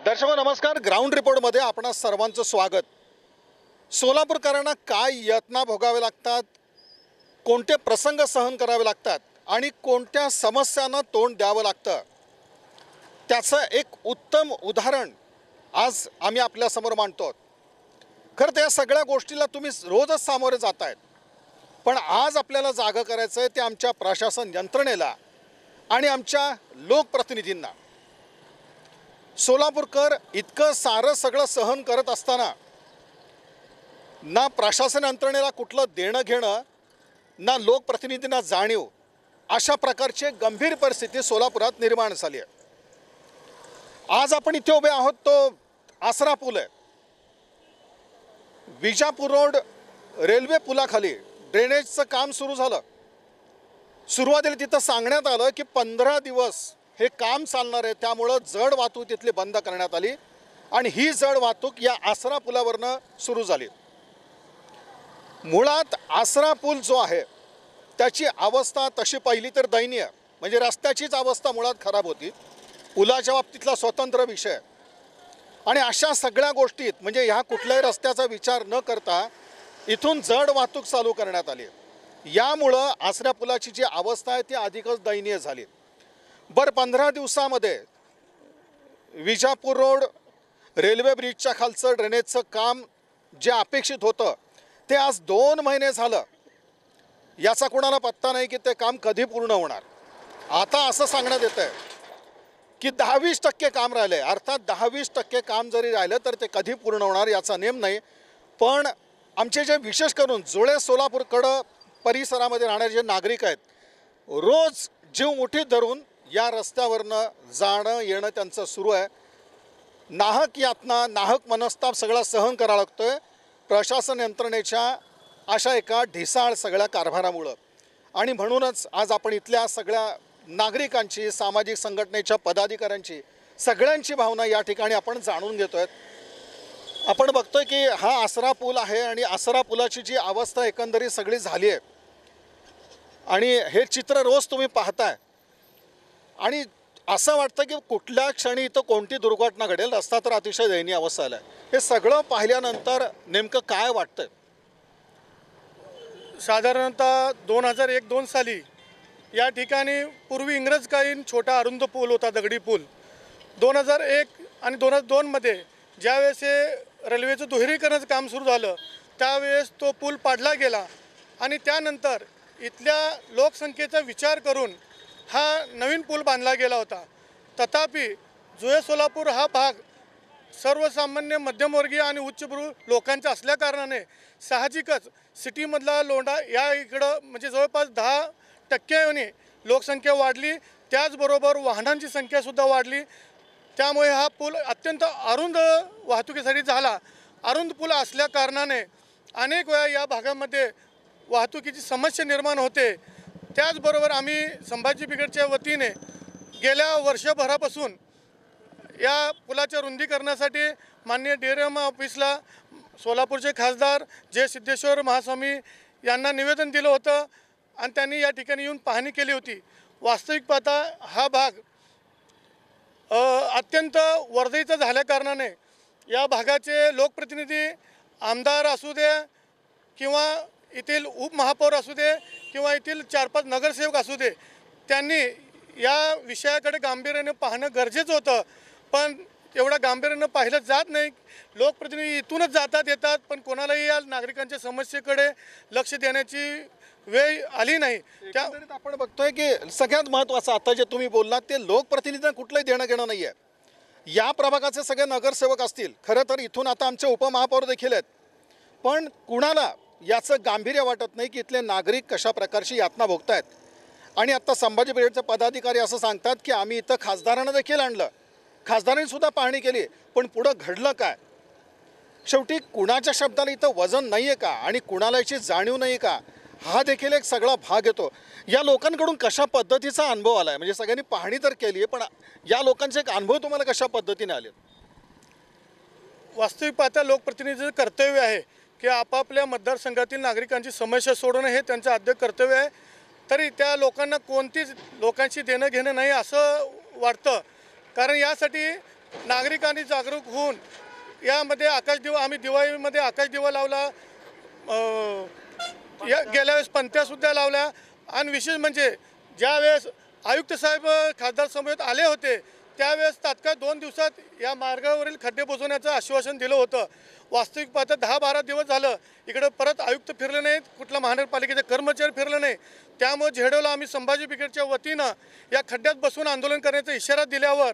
दर्शक नमस्कार. ग्राउंड रिपोर्टमध्ये आपणा सर्वांचं स्वागत. सोलापूरकरांना काय यातना भोगावे लागतात, कोणते प्रसंग सहन करावे लागतात आणि कोणत्या समस्यांना तोंड द्यावं लागतं, त्याचं एक उत्तम उदाहरण आज आम्ही आपल्यासमोर मांडतो. खरं तर या सगळ्या गोष्टीला तुम्ही रोजच सामोरे जात आहेत, पण आज आपल्याला जागं करायचं आहे ते आमच्या प्रशासन यंत्रणेला आणि आमच्या लोकप्रतिनिधींना. सोलापूरकर इतकं सारं सगळं सहन करत असताना ना प्रशासन यंत्रणेला कुठलं देणं घेणं ना लोकप्रतिनिधींना जाणीव, अशा प्रकारची गंभीर परिस्थिती सोलापुरात निर्माण झाली आहे. आज आपण इथे उभे आहोत तो आसरा पूल आहे. विजापूर रोड रेल्वे पुलाखाली ड्रेनेजचं काम सुरू झालं. सुरुवातीला तिथं सांगण्यात आलं की 15 दिवस हे काम चालणार आहे, त्यामुळं जड वाहतूक तिथली बंद करण्यात आली आणि ही जड वाहतूक या आसरा पुलावरनं सुरू झाली. मुळात आसरा पूल जो आहे त्याची अवस्था तशी पाहिली तर दयनीय, म्हणजे रस्त्याचीच अवस्था मुळात खराब होती. पुलाच्या बाबतीतला स्वतंत्र विषय आणि अशा सगळ्या गोष्टीत म्हणजे ह्या कुठल्याही रस्त्याचा विचार न करता इथून जड वाहतूक चालू करण्यात आली. यामुळं आसरा पुलाची जी अवस्था आहे ती अधिकच दयनीय झाली. 15 दिवसामध्ये विजापूर रोड रेल्वे ब्रिजच्या खालचं ड्रेनेजचं काम जे अपेक्षित होतं ते आज 2 महिने झालं. याचा कोणाला पत्ता नाही की ते काम कधी पूर्ण होणार. आता असं सांगण्यात येतं आहे की 10-20% काम राहिलं आहे. अर्थात 10-20% काम जरी राहिलं तर ते कधी पूर्ण होणार याचा नेम नाही. पण आमचे जे विशेष करून जुळे सोलापूरकडं परिसरामध्ये राहणारे जे नागरिक आहेत, रोज जीव मुठीत धरून या रस्त्यावरनं जाणं येणं त्यांचं सुरू आहे. नाहक यातना, नाहक मनस्ताप सगळा सहन करावा लागतो आहे प्रशासन यंत्रणेच्या अशा एका ढिसाळ सगळ्या कारभारामुळं. आणि म्हणूनच आज आपण इथल्या सगळ्या नागरिकांची, सामाजिक संघटनेच्या पदाधिकाऱ्यांची, सगळ्यांची भावना या ठिकाणी आपण जाणून घेतो आहे. आपण बघतोय की हा आसरा पूल आहे आणि आसरा पुलाची जी अवस्था एकंदरीत सगळी झाली आहे आणि हे चित्र रोज तुम्ही पाहताय आणि असं वाटतं की कुठल्या क्षणी इथं कोणती दुर्घटना घडेल. रस्ता तर अतिशय दयनीय अवस्था आहे. हे सगळं पाहिल्यानंतर नेमकं काय वाटतंय? साधारणतः 2001-2 साली या ठिकाणी पूर्वी इंग्रजकालीन छोटा अरुंद पूल होता, दगडी पूल. 2001 आणि 2002मध्ये ज्यावेळेस हे रेल्वेचं दुहेरीकरणाचं काम सुरू झालं त्यावेळेस तो पूल पाडला गेला आणि त्यानंतर इथल्या लोकसंख्येचा विचार करून हा नवीन पूल बांधला गेला होता. तथापि जुळे सोलापूर हा भाग सर्वसामान्य मध्यमवर्गीय आणि उच्चभ्रू लोकांचा असल्याकारणाने साहजिकच सिटीमधला लोंढा या इकडं म्हणजे जवळपास 10% लोकसंख्या वाढली. त्याचबरोबर वाहनांची संख्यासुद्धा वाढली. त्यामुळे हा पूल अत्यंत अरुंद वाहतुकीसाठी झाला. अरुंद पूल असल्याकारणाने अनेक वेळा या भागामध्ये वाहतुकीची समस्या निर्माण होते. त्याचबरोबर आम्ही संभाजी ब्रिगेडच्या वतीने गेल्या वर्षभरापासून या पुलाच्या रुंदीकरणासाठी माननीय DRM ऑफिसला सोलापूरचे खासदार जे सिद्धेश्वर महास्वामी यांना निवेदन दिलं होतं आणि त्यांनी या ठिकाणी येऊन पाहणी केली होती. वास्तविक पाहता हा भाग अत्यंत वर्दळीचा झाल्याकारणाने या भागाचे लोकप्रतिनिधी, आमदार असू दे किंवा येथील उपमहापौर असू दे किंवा येथील 4-5 नगरसेवक असू दे, त्यांनी या विषयाकडे गांभीर्याने पाहणं गरजेचं होतं. पण एवढा गांभीर्यानं पाहिलं जात नाही. लोकप्रतिनिधी इथूनच जातात येतात, पण कोणालाही या नागरिकांच्या समस्येकडे लक्ष देण्याची वेळ आली नाही. त्यामुळे आपण बघतोय की सगळ्यात महत्त्वाचं आता जे तुम्ही बोललात ते लोकप्रतिनिधींना कुठलंही देणं घेणं नाही आहे. या प्रभागाचे सगळे नगरसेवक असतील, खरं तर इथून आता आमचे उपमहापौर देखील आहेत, पण कुणाला याचं गांभीर्य वाटत नाही की इथले नागरिक कशा प्रकारची यातना भोगतायत. आणि आत्ता संभाजी ब्रिगेडचे पदाधिकारी असं सांगतात की आम्ही इथं खासदारांना देखील आणलं, खासदारांनीसुद्धा पाहणी केली, पण पुढं घडलं काय? शेवटी कुणाच्या शब्दाला इथं वजन नाही आहे का आणि कुणाला याची जाणीव नाही का, हा देखील एक सगळा भाग येतो. या लोकांकडून कशा पद्धतीचा अनुभव आला आहे? म्हणजे सगळ्यांनी पाहणी तर केली आहे, पण या लोकांचे एक अनुभव तुम्हाला कशा पद्धतीने आले? वास्तविक पाहता लोकप्रतिनिधीचं कर्तव्य आहे की आपापल्या मतदारसंघातील नागरिकांची समस्या सोडवणं हे त्यांचं आद्य कर्तव्य आहे. तरी त्या लोकांना कोणतीच लोकांशी देणं घेणं नाही असं वाटतं. कारण यासाठी नागरिकांनी जागरूक होऊन यामध्ये आकाशदिवा, आम्ही दिवाळीमध्ये आकाशदिवा लावला, या गेल्या वेळेस पंत्यासुद्धा लावल्या. आणि विशेष म्हणजे ज्यावेळेस आयुक्त साहेब खासदार समवेत आले होते त्यावेळेस तात्काळ 2 दिवसात या मार्गावरील खड्डे बुजवण्याचं आश्वासन दिलं होतं. वास्तविक पाहता 10-12 दिवस झालं इकडं परत आयुक्त फिरले नाहीत, कुठला महानगरपालिकेचे कर्मचारी फिरले नाही. त्यामुळे झेडोला आम्ही संभाजी ब्रिगेडच्या वतीनं या खड्ड्यात बसून आंदोलन करण्याचा इशारा दिल्यावर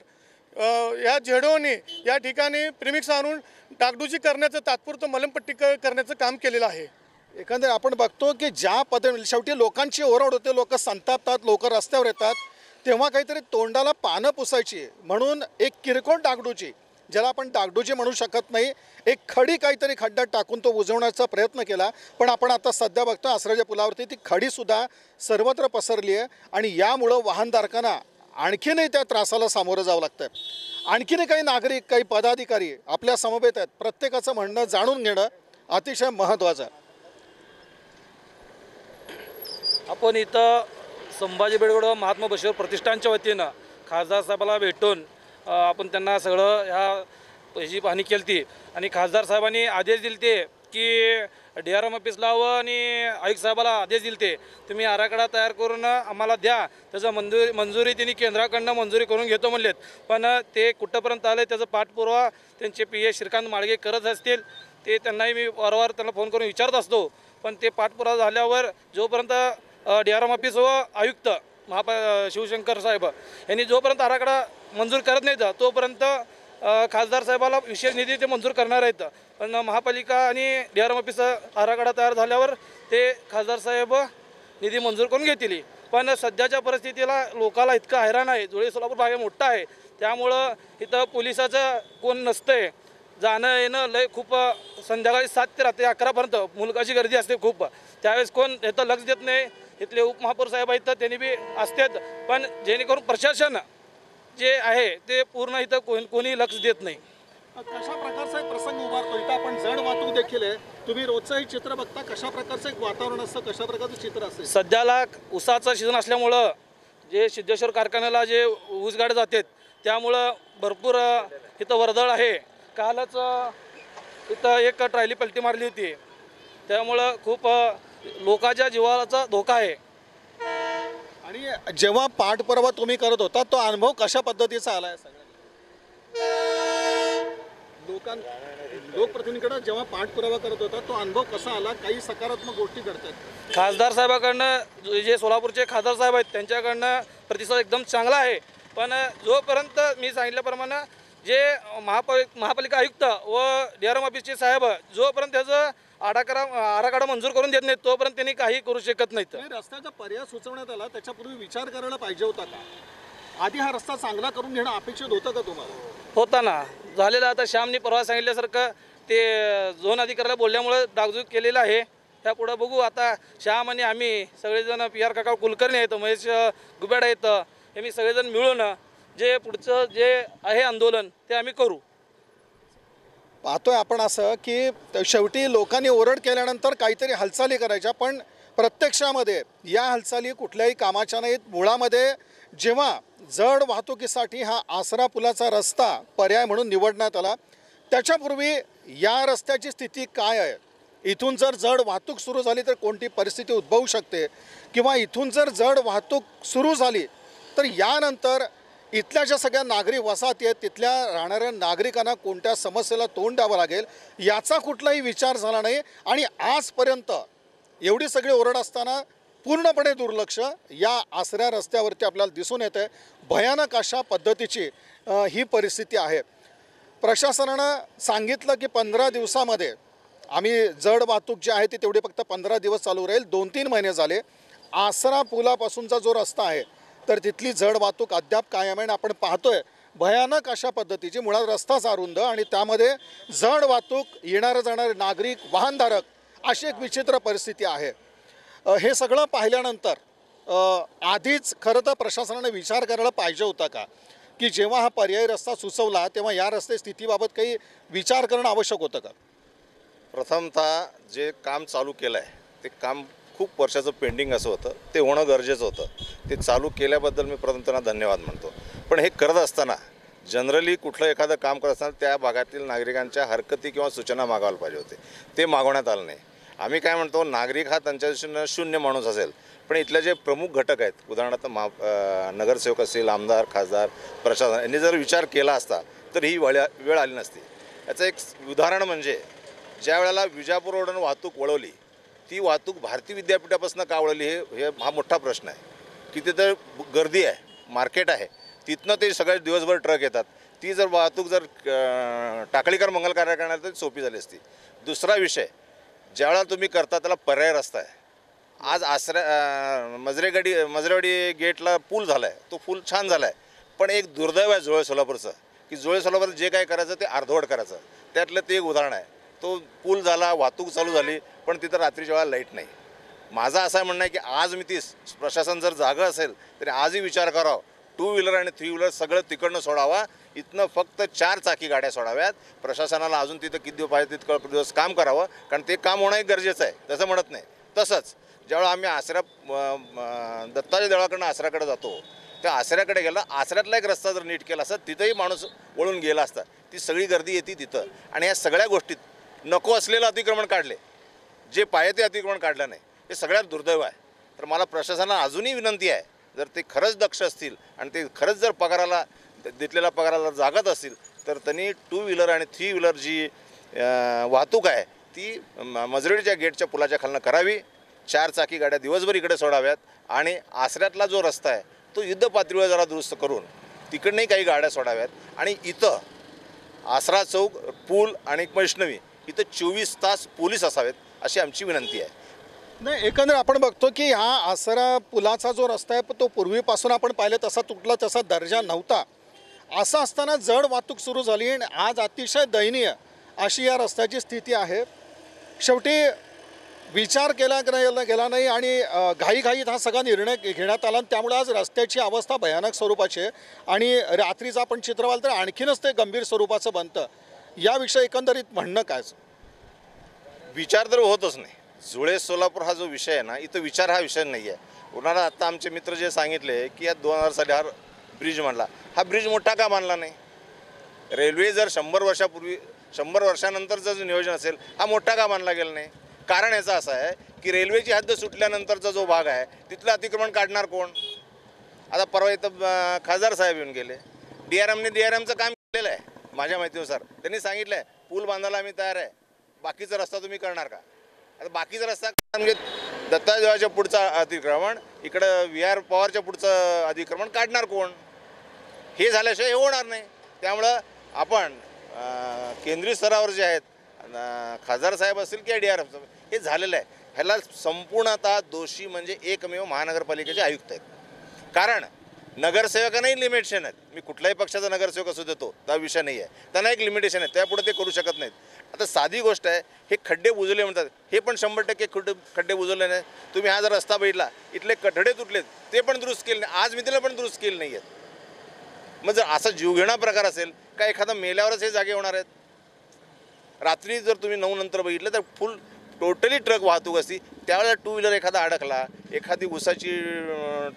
या झेडोनी या ठिकाणी प्रिमिक्स आणून डागडुजी करण्याचं, तात्पुरतं मलमपट्टी करण्याचं काम केलेलं आहे. एकंदर आपण बघतो की ज्या पद्धतीने शेवटी लोकांची ओरड होते, लोक संतापतात, लोक रस्त्यावर येतात, तेव्हा काहीतरी तोंडाला पानं पुसायची म्हणून एक किरकोळ डागडुजी, ज्याला आपण डागडुजी म्हणू शकत नाही, एक खडी काहीतरी खड्ड्यात टाकून तो बुजवण्याचा प्रयत्न केला. पण आपण आता सध्या बघतो आसराच्या पुलावरती ती खडीसुद्धा सर्वत्र पसरली आहे आणि यामुळं वाहनधारकांना आणखीनही त्या त्रासाला सामोरं जावं लागतं. आणखीनही काही नागरिक, काही पदाधिकारी आपल्या समवेत आहेत. प्रत्येकाचं म्हणणं जाणून घेणं अतिशय महत्त्वाचं आहे. आपण इथं संभाजी ब्रिगेड व महात्मा बसवेश्वर प्रतिष्ठानच्या वतीनं खासदार साहेबाला भेटून आपण त्यांना सगळं ह्या पैशी पाहणी केली ती आणि खासदार साहेबांनी आदेश दिले ते की DRM ऑफिसला व आणि आयुक्त साहेबाला आदेश दिले ते तुम्ही आराखडा तयार करून आम्हाला द्या, त्याचं मंजुरी त्यांनी केंद्राकडनं मंजुरी करून घेतो म्हणलेत. पण ते कुठंपर्यंत आले त्याचा पाठपुरावा त्यांचे PA श्रीकांत माळगे करत असतील. ते त्यांनाही मी वारंवार त्यांना फोन करून विचारत असतो. पण ते पाठपुरावा झाल्यावर जोपर्यंत DRM ऑफिस व आयुक्त शिवशंकर साहेब यांनी जोपर्यंत आराखडा मंजूर करत नाहीत तोपर्यंत खासदार साहेबाला विशेष निधी ते मंजूर करणार आहेत. पण महापालिका आणि DRM ऑफिस आराखडा तयार झाल्यावर ते खासदार साहेब निधी मंजूर करून घेतील. पण सध्याच्या परिस्थितीला लोकाला इतकं हैराण आहे. जुळे सोलापूर भाग मोठा आहे, त्यामुळं इथं पोलिसाचं कोण नसतंय, जाणं येणं लय खूप. संध्याकाळी 7 ते रात्री 11पर्यंत मुलकाची गर्दी असते खूप. त्यावेळेस कोण इथं लक्ष देत नाही. इथले उपमहापौर साहेब आहेत त्यांनी बी असतात, पण जेणेकरून प्रशासन जे आहे ते पूर्ण इथं कोणी लक्ष देत नाही. कशा प्रकारचा एक प्रसंग उभारतो इथं आपण. जड वाहतूक देखील आहे, तुम्ही रोजचंही चित्र बघता, कशा प्रकारचं एक वातावरण असतं, कशा प्रकारचं चित्र असतं. सध्याला ऊसाचं सीझन असल्यामुळं जे सिद्धेश्वर कारखान्याला जे ऊस गाड्या जातात त्यामुळं भरपूर इथं वर्दळ आहे. कालच इथं एक ट्रॉली पलटी मारली होती, त्यामुळं खूप लोकांच्या जीवाचा धोका आहे. आणि जेव्हा पाठपुरावा तुम्ही करत होता तो अनुभव कशा पद्धतीचा आला आहे सगळ्यांना? लोकप्रतिनिधीकडे जेव्हा पाठपुरावा करत होता तो अनुभव कसा आला? काही सकारात्मक गोष्टी घडतात. खासदार साहेबाकडनं जे सोलापूरचे खासदार साहेब आहेत त्यांच्याकडनं प्रतिसाद एकदम चांगला आहे. पण जोपर्यंत मी सांगितल्याप्रमाणे जे महापालिका आयुक्त व DRM ऑफिसचे साहेब जोपर्यंत त्याचं आराखडा मंजूर करून देत नाहीत तोपर्यंत त्यांनी काही करू शकत नाहीत. रस्त्याचा पर्याय सुचवण्यात आला, त्याच्यापूर्वी विचार करायला पाहिजे होता का? आधी हा रस्ता चांगला करून घेणं अपेक्षित होतं का तुम्हाला? होता ना, झालेलं. आता श्यामनी परवा सांगितल्यासारखं ते झोन अधिकाऱ्याला बोलल्यामुळे डागडुजी केलेलं आहे. त्यापुढं बघू. आता श्याम आणि आम्ही सगळेजण PR काका कुलकर्णी आहेत, महेश गुब्याड आहेत, हे मी सगळेजण मिळून जे पुढचं जे आहे आंदोलन ते आम्ही करू. पाहतोय आपण असं की शेवटी लोकांनी ओरड केल्यानंतर काहीतरी हालचाली करायच्या, पण प्रत्यक्षामध्ये या हालचाली कुठल्याही कामाच्या नाहीत. मुळामध्ये जेव्हा जड वाहतुकीसाठी हा आसरा पुलाचा रस्ता पर्याय म्हणून निवडण्यात आला त्याच्यापूर्वी या रस्त्याची स्थिती काय आहे, इथून जर जड वाहतूक सुरू झाली तर कोणती परिस्थिती उद्भवू शकते, किंवा इथून जर जड वाहतूक सुरू झाली तर यानंतर इथल्या ज्या सगळ्या नागरी वसाहती आहेत तिथल्या राहणाऱ्या नागरिकांना कोणत्या समस्येला तोंड द्यावं लागेल याचा कुठलाही विचार झाला नाही. आणि आजपर्यंत एवढी सगळी ओरड असताना पूर्णपणे दुर्लक्ष या आसऱ्या रस्त्यावरती आपल्याला दिसून येतं. भयानक अशा पद्धतीची ही परिस्थिती आहे. प्रशासनानं सांगितलं की 15 दिवसामध्ये आम्ही जड वाहतूक जी आहे ती तेवढी फक्त 15 दिवस चालू राहील. 2-3 महिने झाले. आसरा पुलापासूनचा जो रस्ता आहे तर तिथली जड वाहतूक अद्याप कायम आहे. आणि आपण पाहतोय भयानक अशा पद्धतीची मुळात रस्ताच अरुंद आणि त्यामध्ये जड वाहतूक, येणारे जाणारे नागरिक, वाहनधारक अशी एक विचित्र परिस्थिती आहे. हे सगळं पाहिल्यानंतर आधीच खरं तर प्रशासनाने विचार करायला पाहिजे होता का की जेव्हा हा पर्यायी रस्ता सुचवला तेव्हा या रस्ते स्थितीबाबत काही विचार करणं आवश्यक होतं का? प्रथमतः जे काम चालू केलं आहे ते काम खूप वर्षाचं पेंडिंग असं होतं, ते होणं गरजेचं होतं. ते चालू केल्याबद्दल मी प्रथम त्यांना धन्यवाद म्हणतो. पण हे करत असताना जनरली कुठलं एखादं काम करत असताना त्या भागातील नागरिकांच्या हरकती किंवा सूचना मागायला पाहिजे होते, ते मागवण्यात आलं नाही. आम्ही काय म्हणतो, नागरिक हा त्यांच्या दृष्टीनं शून्य माणूस असेल, पण इथले जे प्रमुख घटक आहेत, उदाहरणार्थ नगरसेवक असतील, आमदार, खासदार, प्रशासन यांनी जर विचार केला असता तर ही वेळ आली नसती. याचं एक उदाहरण म्हणजे ज्या वेळेला विजापूर रोडवरून वाहतूक वळवली, ती वाहतूक भारती विद्यापीठापासून का वळवली हे हा मोठा प्रश्न आहे. की तिथं गर्दी आहे, मार्केट आहे, तिथनं ते सगळे दिवसभर ट्रक येतात. ती जर वाहतूक जर टाकळीकर मंगल कार्य करणार तर सोपी झाली असती. दुसरा विषय, ज्यावेळेला तुम्ही करता त्याला पर्याय रस्ता आहे. आज मजरेवाडी गेटला पूल झाला आहे, तो पूल छान झाला आहे, पण एक दुर्दैव आहे जुळे सोलापूरचं, की जुळे सोलापूर जे काय करायचं ते अर्धवट करायचं. त्यातलं ते एक उदाहरण आहे. तो पूल झाला, वाहतूक चालू झाली, पण तिथं रात्रीच्या वेळा लाईट नाही. माझं असं म्हणणं आहे की आज मी प्रशासन जर जागं असेल तरी आजही विचार करावा, 2 व्हीलर आणि 3 व्हीलर सगळं तिकडनं सोडावा, इथनं फक्त 4 चाकी गाड्या सोडाव्यात. प्रशासनाला अजून तिथं किती दिवस पाहिजे तितकं दिवस काम करावं, कारण ते काम होणंही गरजेचं आहे, तसं म्हणत नाही. तसंच ज्यावेळेला आम्ही दत्ताच्या देवळाकडनं आसऱ्याकडे जातो, त्या आसऱ्याकडे गेला, आसऱ्यातला एक रस्ता जर नीट केला असता तिथंही माणूस वळून गेला असता. ती सगळी गर्दी येते तिथं, आणि या सगळ्या गोष्टीत नको असलेलं अतिक्रमण काढले, जे पाहिजे ते अतिक्रमण काढलं नाही, हे सगळ्यात दुर्दैव आहे. तर मला प्रशासनाला अजूनही विनंती आहे, जर ते खरंच दक्ष असतील आणि ते खरंच जर दिलेल्या पगाराला जागत असतील तर त्यांनी 2 व्हीलर आणि 3 व्हीलर जी वाहतूक आहे ती मजरेडीच्या गेटच्या पुलाच्या खालनं करावी. 4 चाकी गाड्या दिवसभर इकडे सोडाव्यात, आणि आसऱ्यातला जो रस्ता आहे तो युद्ध पातळीवर जरा दुरुस्त करून तिकडनंही काही गाड्या सोडाव्यात. आणि इथं आसरा चौक, पूल आणि वैष्णवी इथं 24 तास पोलीस असावेत, अशी आमची विनंती आहे. नाही, एकंदर आपण बघतो की हा आसरा पुलाचा जो रस्ता आहे तो पूर्वीपासून आपण पाहिलं तसा तुटला, तसा दर्जा नव्हता. असं असताना जड वाहतूक सुरू झाली, आणि आज अतिशय दयनीय अशी या रस्त्याची स्थिती आहे. शेवटी विचार केला गेला नाही, आणि घाईघाईत हा सगळा निर्णय घेण्यात आला, आणि त्यामुळे आज रस्त्याची अवस्था भयानक स्वरूपाची आहे. आणि रात्रीचं आपण चित्र पाहिलं तर आणखीनच ते गंभीर स्वरूपाचं बनतं. याविषयी एकंदरीत म्हणणं काय? विचार तर होतच नाही. जुळे सोलापूर हा जो विषय आहे ना, इथं विचार हा विषय नाही आहे. उन्हाळ्यात आत्ता आमचे मित्र जे सांगितले की या 2000 साली हा ब्रिज मांडला, हा ब्रिज मोठा का बांधला नाही? रेल्वे जर 100 वर्षानंतरचं जो नियोजन असेल, हा मोठा का बांधला गेला नाही? कारण याचं असं आहे की रेल्वेची हद्द सुटल्यानंतरचा जो भाग आहे तिथलं अतिक्रमण काढणार कोण? आता परवा इथं खासदार साहेब येऊन गेले, DRMचं काम केलेलं आहे माझ्या माहितीनुसार. त्यांनी सांगितलं आहे पूल बांधायला आम्ही तयार आहे, बाकीचा रस्ता तुम्ही करणार का? आता बाकीचा रस्ता म्हणजे दत्तादेवाच्या पुढचं अतिक्रमण, इकडं VR पवारच्या पुढचं अतिक्रमण काढणार कोण? हे झाल्याशिवाय हे होणार नाही. त्यामुळं आपण केंद्रीय स्तरावर जे आहेत, खासदार साहेब असतील किंवा DRM हे झालेलं आहे, ह्याला संपूर्णतः दोषी म्हणजे एकमेव महानगरपालिकेचे आयुक्त आहेत. कारण नगरसेवकांनाही लिमिटेशन आहेत. मी कुठल्याही पक्षाचा नगरसेवक असू देतो, त्या विषय नाही आहे, त्यांना एक लिमिटेशन आहे, त्यापुढे ते करू शकत नाहीत. आता साधी गोष्ट आहे, हे खड्डे बुजवले म्हणतात, हे पण 100% खड्डे बुजवले नाही. तुम्ही हा जर रस्ता बघितला, इथले कठडे तुटलेत, ते पण दुरुस्त केले नाही, आज मी तिला पण दुरुस्त केले नाही आहेत. मग जर असा जीवघेणा प्रकार असेल का, एखादा मेल्यावरच हे जागे होणार आहेत? रात्री जर तुम्ही 9 नंतर बघितलं तर फुल टोटली ट्रक वाहतूक असती, त्यावेळेला 2 व्हीलर एखादा अडकला, एखादी उसाची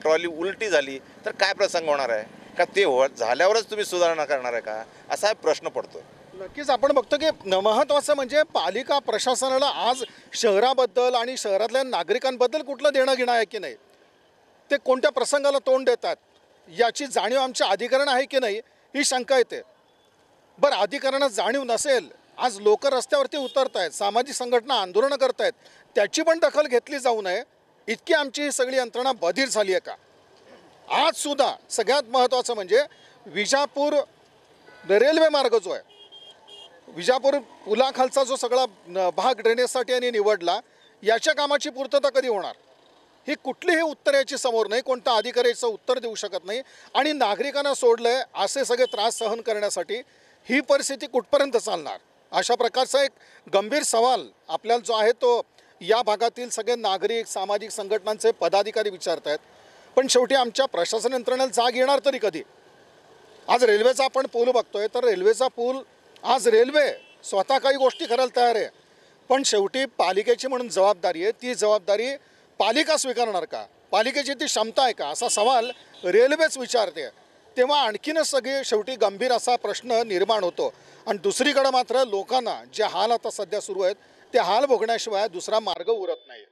ट्रॉली उलटी झाली तर काय प्रसंग होणार आहे का? ते झाल्यावरच तुम्ही सुधारणा करणार आहे का, असा प्रश्न पडतो. नक्कीच आपण बघतो की महत्त्वाचं म्हणजे पालिका प्रशासनाला आज शहराबद्दल आणि शहरातल्या नागरिकांबद्दल कुठलं देणं घेणं आहे की नाही, ते कोणत्या प्रसंगाला तोंड देतात याची जाणीव आमच्या अधिकाऱ्यांना आहे की नाही, ही शंका येते. बरं, अधिकाऱ्यांना जाणीव नसेल, आज लोक रस्त्यावरती उतरत आहेत, सामाजिक संघटना आंदोलनं करत आहेत, त्याची पण दखल घेतली जाऊ नये इतकी आमची ही सगळी यंत्रणा बधीर झाली आहे का? आजसुद्धा सगळ्यात महत्त्वाचं म्हणजे विजापूर रेल्वे मार्ग जो आहे, विजापूर पुलाखालचा जो सगळा भाग ड्रेनेजसाठी यांनी निवडला, याच्या कामाची पूर्तता कधी होणार? ही कुठलीही उत्तर याची समोर नाही, कोणत्या अधिकाऱ्याचं उत्तर देऊ शकत नाही. आणि नागरिकांना सोडलं आहे असे सगळे त्रास सहन करण्यासाठी ही परिस्थिती कुठपर्यंत चालणार? अशा प्रकारचा एक गंभीर सवाल आपल्याला जो आहे तो या भागातील सगळे नागरिक, सामाजिक संघटनांचे पदाधिकारी विचारत आहेत. पण शेवटी आमच्या प्रशासन यंत्रणेला जाग येणार तरी कधी? आज रेल्वेचा आपण पूल बघतोय, तर रेल्वेचा पूल आज रेल्वे स्वतः काही गोष्टी करायला तयार आहे, पण शेवटी पालिकेची म्हणून जबाबदारी आहे. ती जबाबदारी पालिका स्वीकारणार का? पालिकेची ती क्षमता आहे का? असा सवाल रेल्वेच विचारते. तेव्हा आणखीनच सगळे शेवटी गंभीर असा प्रश्न निर्माण होतो. आणि दुसरीकडे मात्र लोकांना जे हाल आता सध्या सुरू आहेत ते हाल भोगण्याशिवाय दुसरा मार्ग उरत नाही.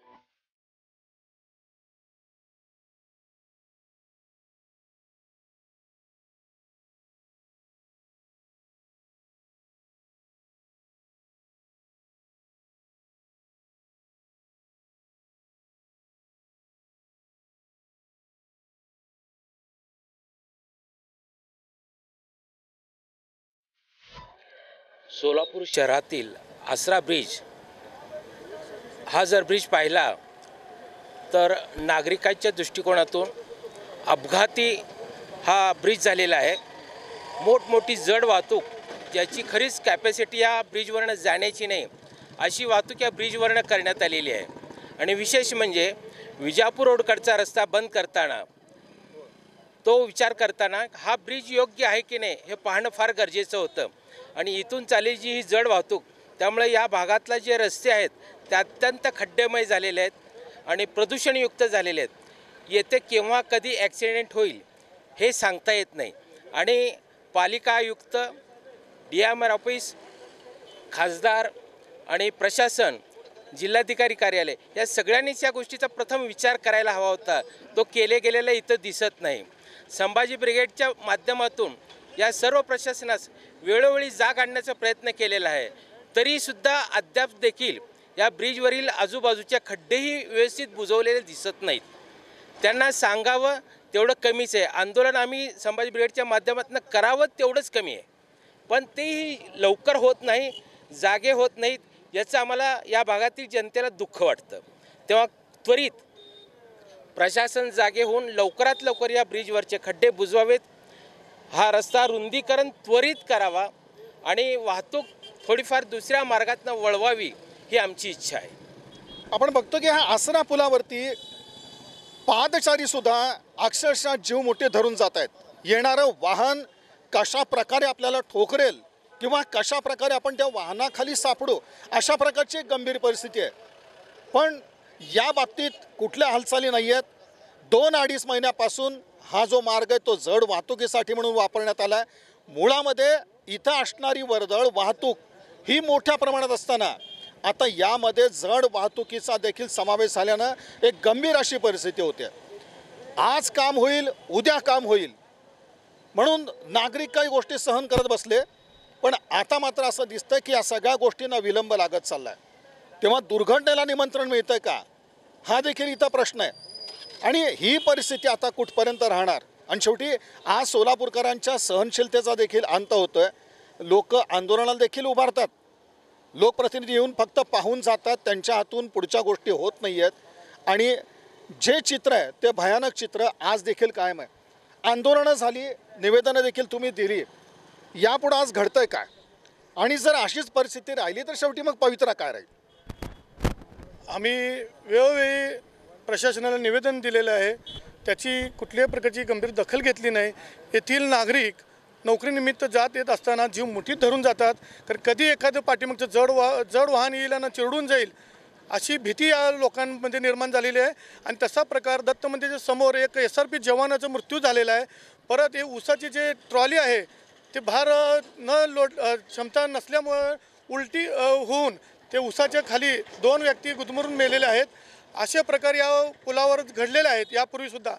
सोलापूर शहरातील आसरा ब्रिज हा जर ब्रिज पाहिला तर नागरिकांच्या दृष्टिकोनातून अपघाती हा ब्रिज झालेला आहे. मोठमोठी जड वाहतूक ज्याची खरीच कॅपॅसिटी या ब्रिजवरनं जाण्याची नाही अशी वाहतूक या ब्रिजवरनं करण्यात आलेली आहे. आणि विशेष म्हणजे विजापूर रोडकडचा रस्ता बंद करताना तो विचार करताना हा ब्रिज योग्य आहे की नाही हे पाहणं फार गरजेचं होतं. आणि इथून चालेली ही जड वाहतूक त्यामुळे या भागातला जे रस्ते आहेत ते अत्यंत खड्डेमय झालेले आहेत आणि प्रदूषणयुक्त झालेले आहेत. येथे केव्हा कधी ॲक्सिडेंट होईल हे सांगता येत नाही. आणि पालिका आयुक्त, DMR ऑफिस, खासदार आणि प्रशासन, जिल्हाधिकारी कार्यालय या सगळ्यांनीच या गोष्टीचा प्रथम विचार करायला हवा होता. तो केले गेलेला इथं दिसत नाही. संभाजी ब्रिगेडच्या माध्यमातून या सर्व प्रशासनास वेळोवेळी जाग आणण्याचा प्रयत्न केलेला आहे. तरीसुद्धा अद्याप देखील या ब्रिजवरील आजूबाजूच्या खड्डेही व्यवस्थित बुजवलेले दिसत नाहीत. त्यांना सांगावं तेवढं कमीच आहे. आंदोलन आम्ही संभाजी ब्रिगेडच्या माध्यमातून करावं तेवढंच कमी आहे. पण तेही लवकर होत नाही, जागे होत नाहीत. याचं आम्हाला या भागातील जनतेला दुःख वाटतं. तेव्हा त्वरित प्रशासन जागे होऊन लवकरात लवकर या ब्रिजवरचे खड्डे बुजवावेत. हा रस्ता रुंदीकरण त्वरित करावा आणि वाहतूक थोडीफार दुसऱ्या मार्गातून वळवावी ही आमची इच्छा आहे. आपण बघतो की ह्या आसरा पुलावरती पादचारी सुद्धा अक्षरशः जीव मुठीत धरून जात आहेत. येणारं वाहन कशा प्रकारे आपल्याला ठोकरेल किंवा कशा प्रकारे आपण त्या वाहनाखाली सापडू अशा प्रकारची एक गंभीर परिस्थिती आहे. पण या बाबतीत कुठल्या हालचाली नाही आहेत. 2-2.5 महिन्यापासून हा जो मार्ग आहे तो जड वाहतुकीसाठी म्हणून वापरण्यात आला आहे. मुळामध्ये इथं असणारी वर्दळ वाहतूक ही मोठ्या प्रमाणात असताना आता यामध्ये जड वाहतुकीचा देखील समावेश झाल्यानं एक गंभीर अशी परिस्थिती होते. आज काम होईल, उद्या काम होईल म्हणून नागरिक काही गोष्टी सहन करत बसले. पण आता मात्र असं दिसतं की या सगळ्या गोष्टींना विलंब लागत चालला आहे. तेव्हा दुर्घटनेला निमंत्रण मिळतं का हा देखील इथं प्रश्न आहे. आणि ही परिस्थिती आता कुठपर्यंत राहणार. आणि शेवटी आज सोलापूरकरांच्या सहनशीलतेचा देखील अंत होतो आहे. लोक आंदोलनाला देखील उभारतात. लोकप्रतिनिधी येऊन फक्त पाहून जातात. त्यांच्या हातून पुढच्या गोष्टी होत नाही आहेत. आणि जे चित्र आहे ते भयानक चित्र आज देखील कायम आहे. आंदोलनं झाली, निवेदनं देखील तुम्ही दिली. यापुढं आज घडतंय काय आणि जर अशीच परिस्थिती राहिली तर शेवटी मग पवित्रा काय राहील. आम्ही वेळोवेळी प्रशासनाला निवेदन दिलेलं आहे. त्याची कुठल्याही प्रकारची गंभीर दखल घेतली नाही. येथील नागरिक नोकरीनिमित्त जात येत असताना जीव मुठीत धरून जातात. तर कधी एखादं पाठीमागचं जड वाहन येईल आणि चिरडून जाईल अशी भीती या लोकांमध्ये निर्माण झालेली आहे. आणि तसा प्रकार दत्त मंदिराच्या समोर एक SRP जवानाचा मृत्यू झालेला आहे. परत हे ऊसाची जे ट्रॉली आहे ते भार न क्षमता नसल्यामुळे उलटी होऊन ते ऊसाच्या खाली 2 व्यक्ती गुदमरून मेलेले आहेत. अशा प्रकार या पुलावर घडलेले आहेत यापूर्वीसुद्धा.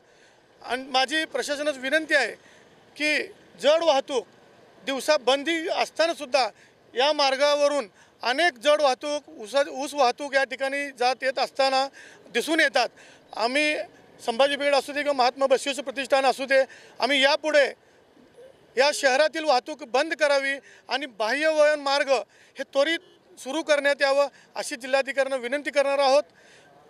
आणि माझी प्रशासनास विनंती आहे की जड वाहतूक दिवसा बंदी असतानासुद्धा या मार्गावरून अनेक जड वाहतूक ऊस वाहतूक या ठिकाणी जात येत असताना दिसून येतात. आम्ही संभाजी ब्रिगेड असू दे किंवा महात्मा बसवेश्वर प्रतिष्ठान असू दे, आम्ही यापुढे या शहरातील वाहतूक बंद करावी आणि बाह्यवळण मार्ग हे त्वरित सुरू करण्यात यावं अशी जिल्हाधिकाऱ्यांना विनंती करणार आहोत.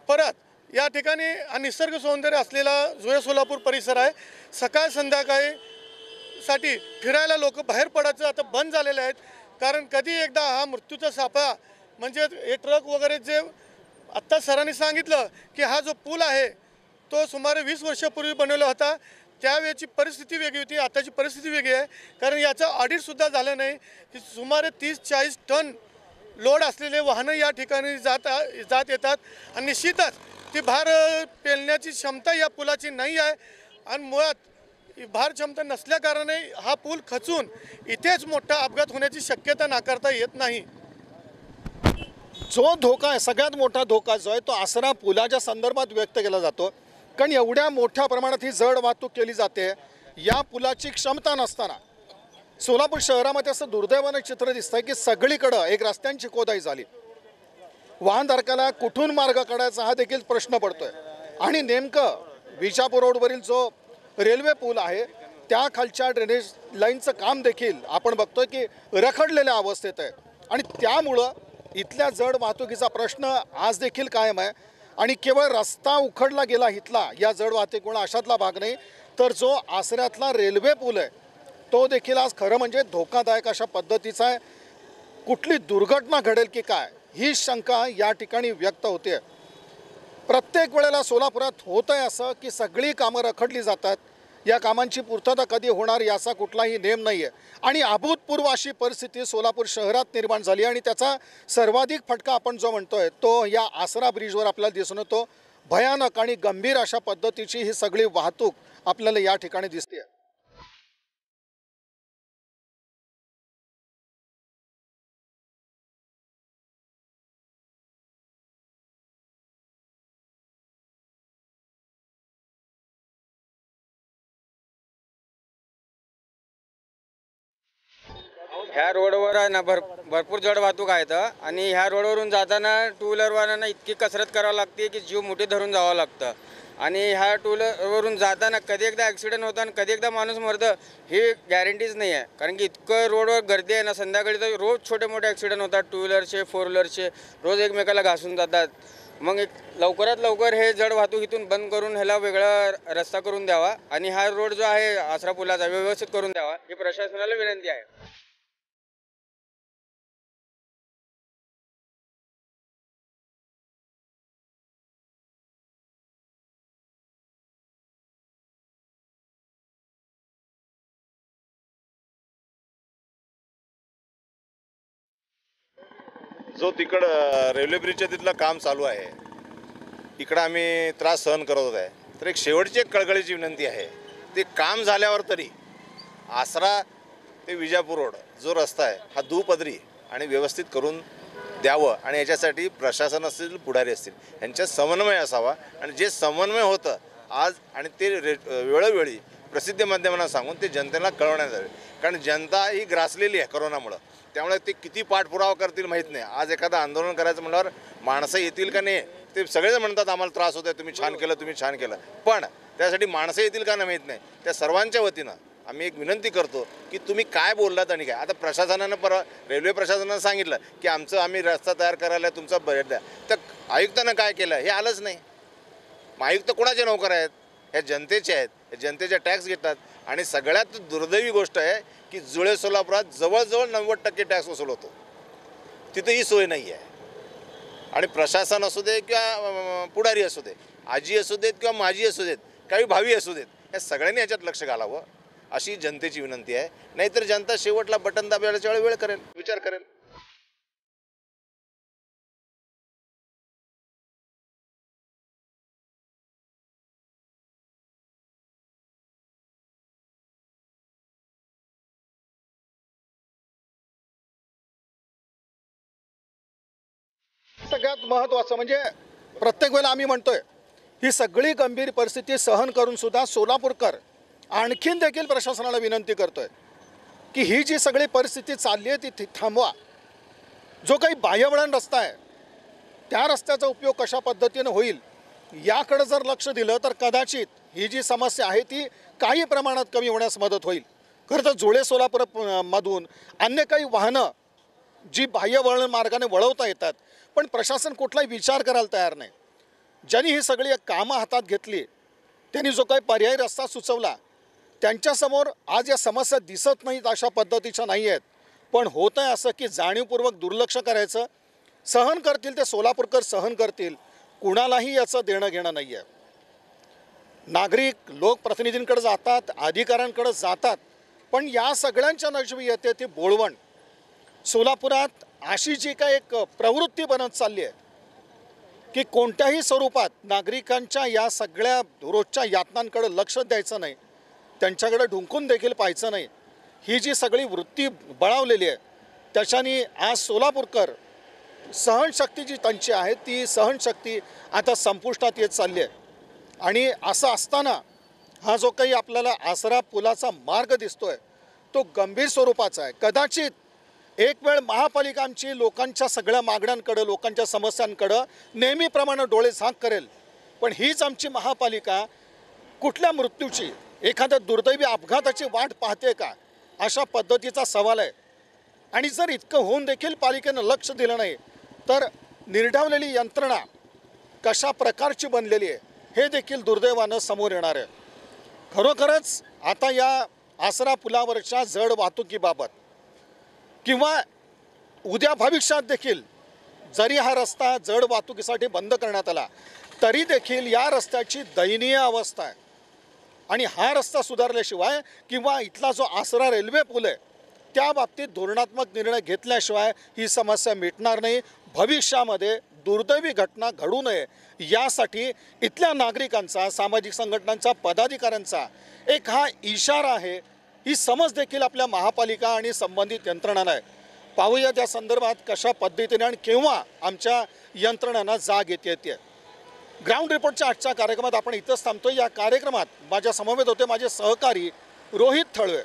परत या ठिकाणी निसर्ग सौंदर्य असलेला जुळे सोलापूर परिसर आहे. सकाळ संध्याकाळी साठी फिरायला लोक बाहेर पडायचं आता बंद झालेले आहेत. कारण कधी एकदा हा मृत्यूचा सापळा म्हणजे हे ट्रक वगैरे जे आत्ता सरांनी सांगितलं की हा जो पूल आहे तो सुमारे 20 वर्षापूर्वी बनवला होता. त्यावेळेची परिस्थिती वेगळी होती, आताची परिस्थिती वेगळी आहे. कारण याचं ऑडिटसुद्धा झालं नाही की सुमारे 30-40 टन लोड असलेले वाहनं या ठिकाणी जात येतात. आणि निश्चितच ती भार पेलण्याची क्षमता या पुलाची नाही आहे. आणि मुळात भारक्षमता नसल्याकारणे हा पूल खचून इथेच मोठा अपघात होण्याची शक्यता नाकारता येत नाही. जो धोका आहे सगळ्यात मोठा धोका जो आहे तो आसरा पुलाच्या संदर्भात व्यक्त केला जातो. कारण एवढ्या मोठ्या प्रमाणात ही जड वाहतूक केली जाते, या पुलाची क्षमता नसताना सोलापूर शहरामध्ये असं दुर्दैवानं चित्र दिसतंय की सगळीकडं एक रस्त्यांची खोदाई झाली. वाहनधारकाला कुठून मार्ग काढायचा हा देखील प्रश्न पडतोय. आणि नेमकं विजापूर रोडवरील जो रेल्वे पूल आहे त्या खालच्या ड्रेनेज लाईनचं काम देखील आपण बघतोय की रखडलेल्या अवस्थेत आहे. आणि त्यामुळं इथल्या जड वाहतुकीचा प्रश्न आज देखील कायम आहे. आणि केवळ रस्ता उखडला गेला इथला या जड वाहतुकीमुळे अशातला भाग नाही, तर जो आसऱ्यातला रेल्वे पूल आहे तो देखील आज खरं म्हणजे धोकादायक अशा पद्धतीचा आहे. कुठली दुर्घटना घडेल की काय ही शंका या ठिकाणी व्यक्त होते. प्रत्येक वेळेला सोलापुरात होतं आहे असं की सगळी कामं रखडली जातात, या कामांची पूर्तता कधी होणार याचा कुठलाही नेम नाही आहे. आणि अभूतपूर्व अशी परिस्थिती सोलापूर शहरात निर्माण झाली आणि त्याचा सर्वाधिक फटका आपण जो म्हणतोय तो या आसरा ब्रिजवर आपल्याला दिसून येतो. भयानक आणि गंभीर अशा पद्धतीची ही सगळी वाहतूक आपल्याला या ठिकाणी दिसते. ह्या रोडवर आहे ना भरपूर जड वाहतूक आहेत आणि ह्या रोडवरून जाताना टू व्हीलरवाल्यांना इतकी कसरत करावी लागते की जीव मुठीत धरून जावं लागतं. आणि ह्या टू व्हीलरवरून जाताना कधी एकदा ॲक्सिडेंट होतं आणि कधी एकदा माणूस मरतं ही गॅरंटीच नाही आहे. कारण की इतकं रोडवर गर्दी आहे ना, संध्याकाळी तर रोज छोटे मोठे ॲक्सिडेंट होतात. टू व्हीलरचे, फोर व्हीलरचे रोज एकमेकाला घासून जातात. मग लवकरात लवकर हे जड वाहतूक इथून बंद करून ह्याला वेगळा रस्ता करून द्यावा आणि हा रोड जो आहे आसरा पुलाचा व्यवस्थित करून द्यावा ही प्रशासनाला विनंती आहे. जो तिकडं रेल्वे ब्रिजच्या तिथलं काम चालू आहे, इकडं आम्ही त्रास सहन करत होत आहे. तर एक शेवटची एक कळकळीची विनंती आहे, ते काम झाल्यावर तरी आसरा ते विजापूर रोड जो रस्ता आहे हा दुपदरी आणि व्यवस्थित करून द्यावं. आणि याच्यासाठी प्रशासन असतील, पुढारी असतील, यांच्यात समन्वय असावा. आणि जे समन्वय होतं आज आणि ते वेळोवेळी प्रसिद्धी माध्यमांना सांगून ते जनतेला कळवण्यात यावे. कारण जनता ही ग्रासलेली आहे करोनामुळं, त्यामुळे ते किती पाठपुरावा करतील माहीत नाही. आज एखादं आंदोलन करायचं म्हटल्यावर माणसं येतील का नाही, ते सगळेच म्हणतात आम्हाला त्रास होत आहे, तुम्ही छान केलं, तुम्ही छान केलं. पण त्यासाठी माणसं येतील का नाही माहीत नाही. त्या सर्वांच्या वतीनं आम्ही एक विनंती करतो की तुम्ही काय बोललात आणि काय. आता प्रशासनानं रेल्वे प्रशासनानं सांगितलं की आम्ही रस्ता तयार करायला तुमचा बजेट द्या, तर आयुक्तानं काय केलं हे आलंच नाही. मग आयुक्त कोणाचे नोकर आहेत? ह्या जनतेचे आहेत, हे जनतेचे टॅक्स घेतात. आणि सगळ्यात दुर्दैवी गोष्ट आहे की जुळे सोलापुरात जवळजवळ 90% टॅक्स वसूल होतो, तिथं ही सोय नाही आहे. आणि प्रशासन असू दे किंवा पुढारी असू दे, आजी असू देत किंवा माजी असू देत, काही भावी असू देत, या सगळ्यांनी याच्यात लक्ष घालावं अशी जनतेची विनंती आहे. नाहीतर जनता शेवटला बटन दाबायच्या वेळ करेल, विचार करेल. सगळ्यात महत्त्वाचं म्हणजे प्रत्येक वेळेला आम्ही म्हणतोय ही सगळी गंभीर परिस्थिती सहन करून सुद्धा सोलापूरकर आणखीन देखील प्रशासनाला विनंती करतोय की ही जी सगळी परिस्थिती चालली आहे ती थांबवा. जो काही बाह्यवळण रस्ता आहे त्या रस्त्याचा उपयोग कशा पद्धतीनं होईल याकडे जर लक्ष दिलं तर कदाचित ही जी समस्या आहे ती काही प्रमाणात कमी होण्यास मदत होईल. खरं तर जुळे सोलापूर मधून अन्य काही वाहनं जी बाह्यवळण मार्गाने वळवता येतात, पण प्रशासन कुठलाही विचार करायला तयार नाही. ज्यांनी ही सगळी कामं हातात घेतली त्यांनी जो काही पर्यायी रस्ता सुचवला त्यांच्यासमोर आज या समस्या दिसत नाहीत अशा पद्धतीच्या नाही आहेत. पण होतं आहे असं की जाणीवपूर्वक दुर्लक्ष करायचं. सहन करतील ते सोलापूरकर सहन करतील, कुणालाही याचं देणं घेणं नाही आहे. नागरिक लोकप्रतिनिधींकडे जातात, अधिकाऱ्यांकडे जातात, पण या सगळ्यांच्या नजवी येते ती बोळवण. सोलापुरात अशी जी काय एक प्रवृत्ती बनत चालली आहे की कोणत्याही स्वरूपात नागरिकांच्या या सगळ्या रोजच्या यातनांकडे लक्ष द्यायचं नाही. त्यांच्याकडे ढुंकून देखील पाहायचं नाही, ही जी सगळी वृत्ती बळावलेली आहे त्याच्याने आज सोलापूरकर सहनशक्ती जी त्यांची आहे ती सहनशक्ती आता संपुष्टात येत चालली आहे. आणि असं असताना हा जो काही आपल्याला आसरा पुलाचा मार्ग दिसतोय तो गंभीर स्वरूपाचा आहे. कदाचित एक वेळ महापालिका आमची लोकांच्या सगळ्या मागण्यांकडं, लोकांच्या समस्यांकडं नेहमीप्रमाणे डोळे झाक करेल, पण हीच आमची महापालिका कुठल्या मृत्यूची, एखाद्या दुर्दैवी अपघाताची वाट पाहते का, अशा पद्धतीचा सवाल आहे. आणि जर इतकं होऊन देखील पालिकेनं लक्ष दिलं नाही तर निर्ढावलेली यंत्रणा कशा प्रकारची बनलेली आहे हे देखील दुर्दैवानं समोर येणार आहे. खरोखरच आता या आसरा पुलावरच्या जड वाहतुकीबाबत किंवा उद्या भविष्यात देखील जरी हा रस्ता जड वाहतुकीसाठी बंद करण्यात आला तरी देखील या रस्त्याची दयनीय अवस्था आहे. आणि हा रस्ता सुधारल्याशिवाय किंवा इथला जो आसरा रेल्वे पूल आहे त्या बाबतीत धोरणात्मक निर्णय घेतल्याशिवाय ही समस्या मिटणार नाही. भविष्यामध्ये दुर्दैवी घटना घडू नये यासाठी इथल्या नागरिकांचा, सामाजिक संघटनांचा, पदाधिकाऱ्यांचा एक हा इशारा आहे. ही समज देखील आपल्या महापालिका आणि संबंधित यंत्रणांना आहे. पाहूया त्या संदर्भात कशा पद्धतीने आणि केव्हा आमच्या यंत्रणांना जाग येते. ग्राउंड रिपोर्टच्या आजच्या कार्यक्रमात आपण इथंच थांबतो. या कार्यक्रमात माझ्या समवेत होते माझे सहकारी रोहित थळवे.